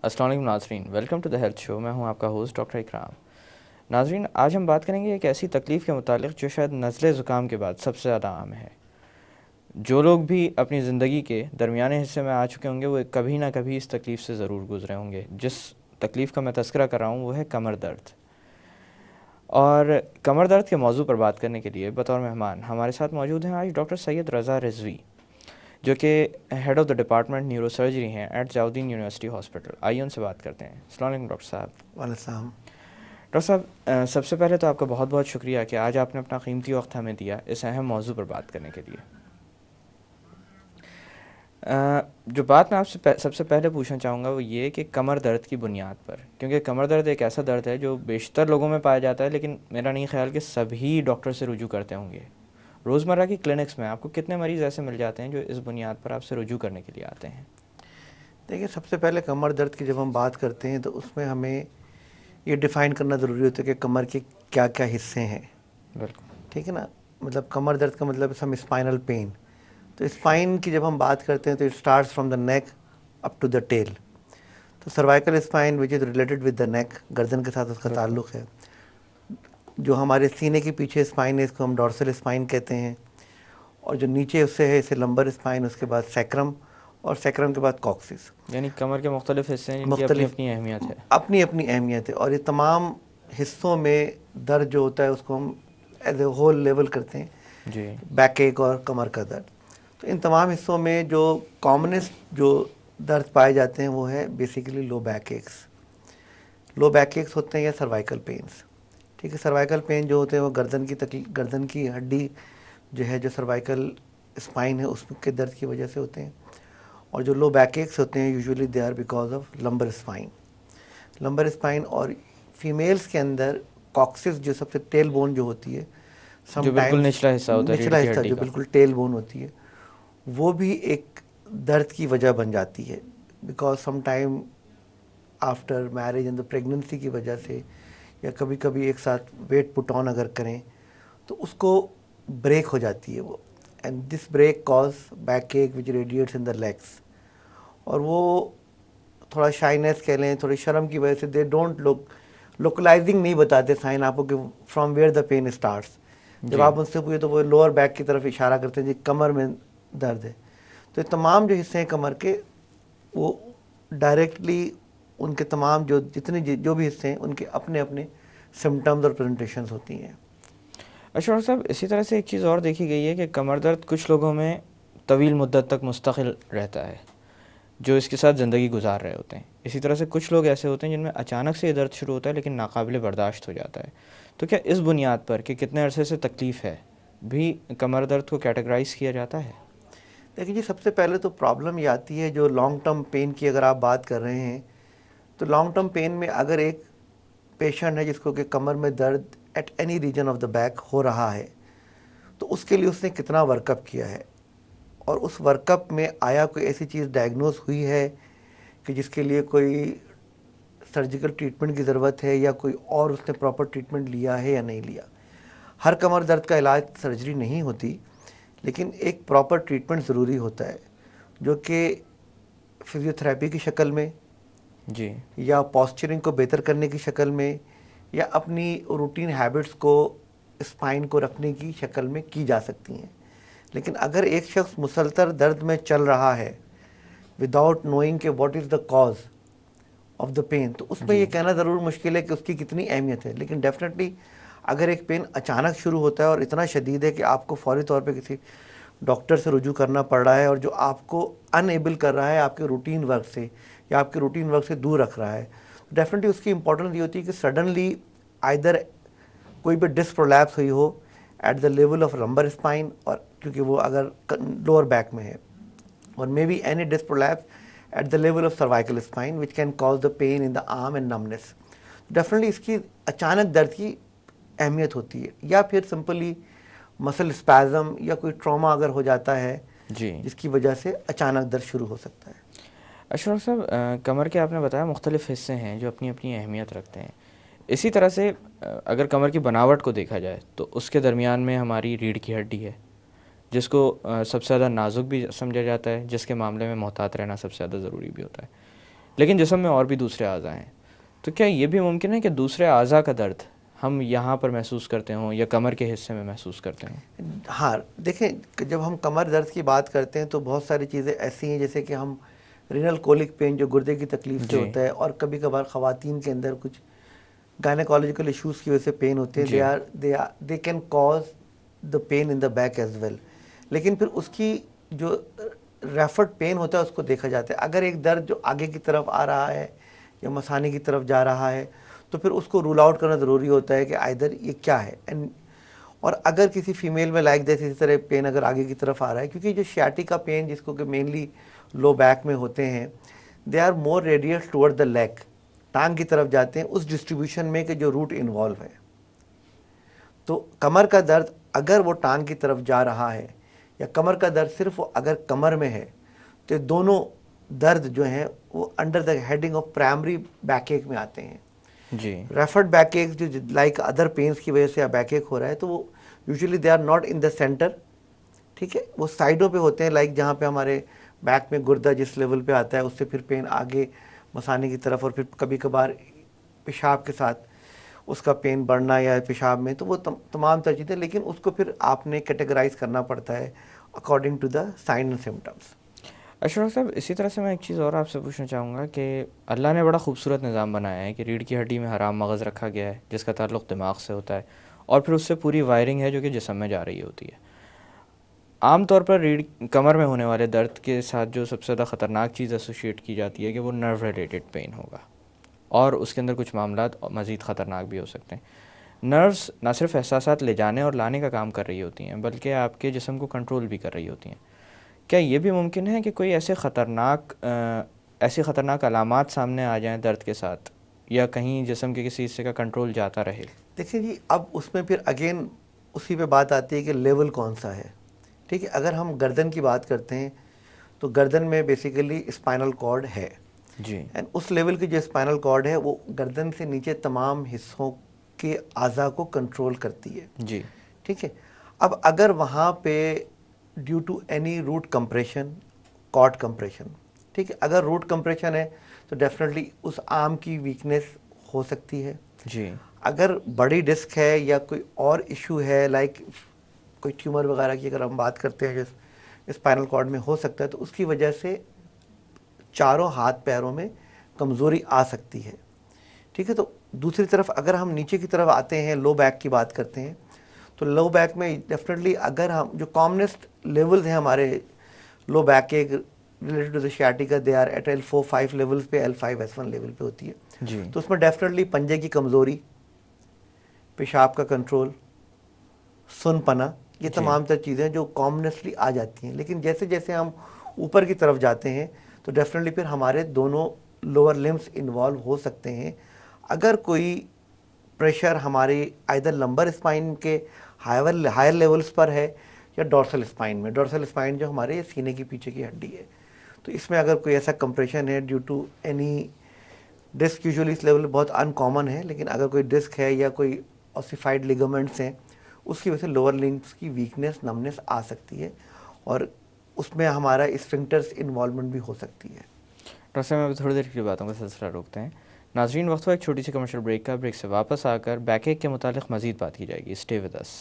अस्सलाम वालेकुम नाज़रीन, welcome to the health show. मैं हूं आपका होस्ट डॉक्टर इकराम। नाज़रीन, आज हम बात करेंगे एक ऐसी तकलीफ़ के मुतालिक जो शायद नज़ले ज़ुकाम के बाद सबसे ज़्यादा आम है। जो लोग भी अपनी ज़िंदगी के दरमियाने हिस्से में आ चुके होंगे वो कभी ना कभी इस तकलीफ़ से ज़रूर गुज़रे होंगे। जिस तकलीफ़ का मैं तज़किरा कर रहा हूँ वो है कमर दर्द। और कमर दर्द के मौजू पर बात करने के लिए बतौर मेहमान हमारे साथ मौजूद हैं आज डॉक्टर सैयद रज़ा रिज़वी, जो कि head of the department neurosurgery हैं एट जाउदीन यूनिवर्सिटी हॉस्पिटल। आइए उनसे बात करते हैं। अस्सलाम वालेकुम डॉक्टर साहब। वालेकुम। डॉक्टर साहब, सबसे पहले तो आपका बहुत बहुत शुक्रिया कि आज आपने अपना कीमती वक्त हमें दिया इस अहम मौजू पर बात करने के लिए। जो बात मैं आपसे सबसे पहले पूछना चाहूँगा वो ये कि कमर दर्द की बुनियाद पर, क्योंकि कमर दर्द एक ऐसा दर्द है जो बेशतर लोगों में पाया जाता है, लेकिन मेरा नहीं ख्याल कि सभी डॉक्टर से रुजू करते होंगे। रोज़मर्रा की क्लिनिक्स में आपको कितने मरीज़ ऐसे मिल जाते हैं जो इस बुनियाद पर आपसे रुजू करने के लिए आते हैं? देखिए, सबसे पहले कमर दर्द की जब हम बात करते हैं तो उसमें हमें ये डिफ़ाइन करना ज़रूरी होता है कि कमर के क्या क्या हिस्से हैं। बिल्कुल। ठीक है ना। मतलब कमर दर्द का मतलब सम स्पाइनल पेन। तो स्पाइन की जब हम बात करते हैं तो it starts from the neck up to the tail. तो cervical spine which is related with the neck, गर्दन के साथ उसका बिल्कुल। ताल्लुक़ है। जो हमारे सीने के पीछे स्पाइन है इसको हम डॉर्सल स्पाइन कहते हैं, और जो नीचे उससे है इसे लंबर स्पाइन, उसके बाद सैक्रम, और सैक्रम के बाद कॉक्सिस। यानी कमर के मुख्तलिफ हिस्से हैं जिनकी अपनी मुख्तलिफ अपनी अहमियत है। अपनी अपनी अहमियत है, और ये तमाम हिस्सों में दर्द जो होता है उसको हम एज ए होल लेवल करते हैं, जी। बैक एक और कमर का दर्द। तो इन तमाम हिस्सों में जो कॉमनेस्ट जो दर्द पाए जाते हैं वो है basically low back x. Low back aches होते हैं या सर्वाइकल पेन्स। ठीक है, सर्वाइकल पेन जो होते हैं वो गर्दन की हड्डी जो है, जो सर्वाइकल स्पाइन है उसके दर्द की वजह से होते हैं। और जो लो बैक एक्स होते हैं usually they are because of lumbar spine. और फीमेल्स के अंदर कॉक्सिस जो सबसे टेल बोन जो होती है, जो बिल्कुल समटाइम्स निचला हिस्सा होता है रीढ़ निचला की हिस्सा हड्डी जो का। बिल्कुल टेल बोन होती है, वो भी एक दर्द की वजह बन जाती है। Because sometime after marriage and the pregnancy की वजह से, या कभी कभी एक साथ वेट पुट ऑन अगर करें तो उसको ब्रेक हो जाती है वो, and this break cause back ache which radiates in the legs. और वो थोड़ा शाइनेस कह लें, थोड़ी शर्म की वजह से दे डोंट लोकलाइजिंग नहीं बताते साइन आपको कि from where the pain starts. जब जी। आप उनसे पूछे तो वो लोअर बैक की तरफ इशारा करते हैं जी कमर में दर्द है। तो ये तमाम जो हिस्से हैं कमर के, वो डायरेक्टली उनके तमाम जो जो भी हिस्से हैं उनके अपने अपने सिम्टम्स और प्रेजेंटेशंस होती हैं। अच्छा डॉक्टर साहब, इसी तरह से एक चीज़ और देखी गई है कि कमर दर्द कुछ लोगों में तवील मुद्दत तक मुस्तकिल रहता है, जो इसके साथ ज़िंदगी गुजार रहे होते हैं। इसी तरह से कुछ लोग ऐसे होते हैं जिनमें अचानक से ये दर्द शुरू होता है लेकिन नाकाबिल बर्दाश्त हो जाता है। तो क्या इस बुनियाद पर कि कितने अरसे से तकलीफ़ है भी कमर दर्द को कैटेगराइज़ किया जाता है? देखिए जी, सबसे पहले तो प्रॉब्लम ये आती है जो लॉन्ग टर्म पेन की अगर आप बात कर रहे हैं, तो लॉन्ग टर्म पेन में अगर एक पेशेंट है जिसको कि कमर में दर्द at any region of the back हो रहा है, तो उसके लिए उसने कितना वर्कअप किया है, और उस वर्कअप में आया कोई ऐसी चीज़ डायग्नोस हुई है कि जिसके लिए कोई सर्जिकल ट्रीटमेंट की ज़रूरत है, या कोई और उसने प्रॉपर ट्रीटमेंट लिया है या नहीं लिया। हर कमर दर्द का इलाज सर्जरी नहीं होती, लेकिन एक प्रॉपर ट्रीटमेंट ज़रूरी होता है, जो कि फिजियोथेरेपी की शक्ल में, जी। या पॉस्चरिंग को बेहतर करने की शक्ल में, या अपनी रूटीन हैबिट्स को स्पाइन को रखने की शक्ल में की जा सकती हैं। लेकिन अगर एक शख्स मुसलसल दर्द में चल रहा है विदाउट नोइंग के what is the cause of the pain, तो उसमें जी। ये कहना ज़रूर मुश्किल है कि उसकी कितनी अहमियत है। लेकिन डेफिनेटली अगर एक पेन अचानक शुरू होता है और इतना शदीद है कि आपको फौरी तौर पे किसी डॉक्टर से रुजू करना पड़ रहा है, और जो आपको अनएबल कर रहा है आपके रूटीन वर्क से, या आपके रूटीन वर्क से दूर रख रहा है, तो डेफिनेटली उसकी इंपॉर्टेंस ये होती है कि सडनली आइदर कोई भी डिस्क प्रोलैप्स हुई हो at the level of lumbar spine, और क्योंकि वो अगर लोअर बैक में है, और may be any disc prolapse at the level of cervical spine which can cause the pain in the arm and numbness. Definitely इसकी अचानक दर्द की अहमियत होती है, या फिर सिंपली मसल स्पैज़म या कोई ट्रॉमा अगर हो जाता है जी। जिसकी वजह से अचानक दर्द शुरू हो सकता है। अच्छा डॉक्टर साहब, कमर के आपने बताया मुख्तलिफ़ हिस्से हैं जो अपनी अपनी अहमियत रखते हैं। इसी तरह से अगर कमर की बनावट को देखा जाए तो उसके दरमियान में हमारी रीढ़ की हड्डी है, जिसको सबसे ज़्यादा नाजुक भी समझा जाता है, जिसके मामले में मोहतात रहना सबसे ज़्यादा ज़रूरी भी होता है। लेकिन जिस्म में और भी दूसरे अज़ा हैं, तो क्या ये भी मुमकिन है कि दूसरे अज़ा का दर्द हम यहाँ पर महसूस करते हों या कमर के हिस्से में महसूस करते हों? हाँ, देखें जब हम कमर दर्द की बात करते हैं तो बहुत सारी चीज़ें ऐसी हैं, जैसे कि हम रीनल कोलिक पेन जो गुर्दे की तकलीफ से जी। होता है, और कभी कभार ख़वातीन के अंदर कुछ गायनेकोलॉजिकल इश्यूज़ की वजह से पेन होते हैं, जी। They can cause the pain in the back as well. लेकिन फिर उसकी जो रेफर्ड पेन होता है उसको देखा जाता है। अगर एक दर्द जो आगे की तरफ आ रहा है या मसाने की तरफ जा रहा है तो फिर उसको रूल आउट करना ज़रूरी होता है कि आइदर ये क्या है। एंड और अगर किसी फीमेल में लाइक दैट इसी तरह पेन अगर आगे की तरफ आ रहा है, क्योंकि जो शियाटिका पेन जिसको कि मेनली लो बैक में होते हैं, they are more radius toward the leg, टांग की तरफ जाते हैं उस डिस्ट्रीब्यूशन में कि जो रूट इन्वॉल्व है। तो कमर का दर्द अगर वो टांग की तरफ जा रहा है या कमर का दर्द सिर्फ अगर कमर में है, तो दोनों दर्द जो हैं वो under the heading of primary बैकएक में आते हैं। जी। रेफर्ड बैकएक जो लाइक अदर पेन्स की वजह से या बैकएक हो रहा है, तो वो usually they are not in the center, ठीक है, वो साइडों पे होते हैं, लाइक जहाँ पे हमारे बैक में गुर्दा जिस लेवल पे आता है उससे फिर पेन आगे मसाने की तरफ, और फिर कभी कभार पेशाब के साथ उसका पेन बढ़ना या पेशाब में, तो वो तमाम तर चीज़ें, लेकिन उसको फिर आपने कैटेगराइज करना पड़ता है according to the sign and symptoms. अच्छा डॉक्टर साहब, इसी तरह से मैं एक चीज़ और आपसे पूछना चाहूँगा कि अल्लाह ने बड़ा खूबसूरत निज़ाम बनाया है कि रीढ़ की हड्डी में हराम मगज़ रखा गया है जिसका ताल्लुक़ दिमाग से होता है, और फिर उससे पूरी वायरिंग है जो कि जिस्म में जा रही होती है। आम तौर पर कमर में होने वाले दर्द के साथ जो सबसे ज़्यादा ख़तरनाक चीज़ एसोसिएट की जाती है कि वो नर्व रिलेटेड पेन होगा, और उसके अंदर कुछ मामलात मज़ीद ख़तरनाक भी हो सकते हैं। नर्व्स ना सिर्फ एहसासात ले जाने और लाने का काम कर रही होती हैं, बल्कि आपके जिस्म को कंट्रोल भी कर रही होती हैं। क्या ये भी मुमकिन है कि कोई ऐसी ख़तरनाक अलामात सामने आ जाएं दर्द के साथ, या कहीं जिस्म के किसी हिस्से का कंट्रोल जाता रहे? देखिए जी, अब उसमें फिर अगेन उसी पे बात आती है कि लेवल कौन सा है, ठीक है। अगर हम गर्दन की बात करते हैं तो गर्दन में बेसिकली स्पाइनल कॉर्ड है जी। एंड उस लेवल की जो स्पाइनल कॉर्ड है वो गर्दन से नीचे तमाम हिस्सों के अज़ा को कंट्रोल करती है, जी। ठीक है। अब अगर वहाँ पे due to any root compression, cord compression, ठीक है, अगर रूट कंप्रेशन है तो डेफिनेटली उस आर्म की वीकनेस हो सकती है। जी। अगर बड़ी डिस्क है या कोई और इशू है, लाइक कोई ट्यूमर वगैरह की अगर हम बात करते हैं जो स्पाइनल कॉर्ड में हो सकता है, तो उसकी वजह से चारों हाथ पैरों में कमज़ोरी आ सकती है, ठीक है। तो दूसरी तरफ अगर हम नीचे की तरफ आते हैं, लो बैक की बात करते हैं, तो लो बैक में डेफिनेटली अगर हम जो कॉमनेस्ट लेवल्स हैं हमारे लो बैक के related to the sciatica, they are at L4-5 levels पे, L5-S1 लेवल पे होती है। जी। तो उसमें डेफिनेटली पंजे की कमज़ोरी, पेशाब का कंट्रोल, सुनपना, ये तमाम तर चीज़ें जो कॉमनेसली आ जाती हैं। लेकिन जैसे जैसे हम ऊपर की तरफ जाते हैं तो डेफिनेटली फिर हमारे दोनों लोअर लिम्स इन्वॉल्व हो सकते हैं। अगर कोई प्रेशर हमारे आइदर लंबर स्पाइन के हायर लेवल्स पर है या डॉर्सल स्पाइन में, डॉर्सल स्पाइन जो हमारे सीने के पीछे की हड्डी है, तो इसमें अगर कोई ऐसा कंप्रेशन है due to any disc, usually इस लेवल बहुत अनकॉमन है, लेकिन अगर कोई डिस्क है या कोई ऑसिफाइड लिगामेंट्स हैं, उसकी वजह से लोअर लिम्स की वीकनेस, नमनेस आ सकती है, और उसमें हमारा स्फिंक्टर्स इन्वॉल्वमेंट भी हो सकती है। डॉक्टर साहब, अभी थोड़ी देर की बातों का सिलसिला रोकते हैं। नाज़रीन, वक्त हुआ एक छोटी सी कमर्शियल ब्रेक का। ब्रेक से वापस आकर बैकएक के मुतालिक मज़ीद बात की जाएगी। Stay with us.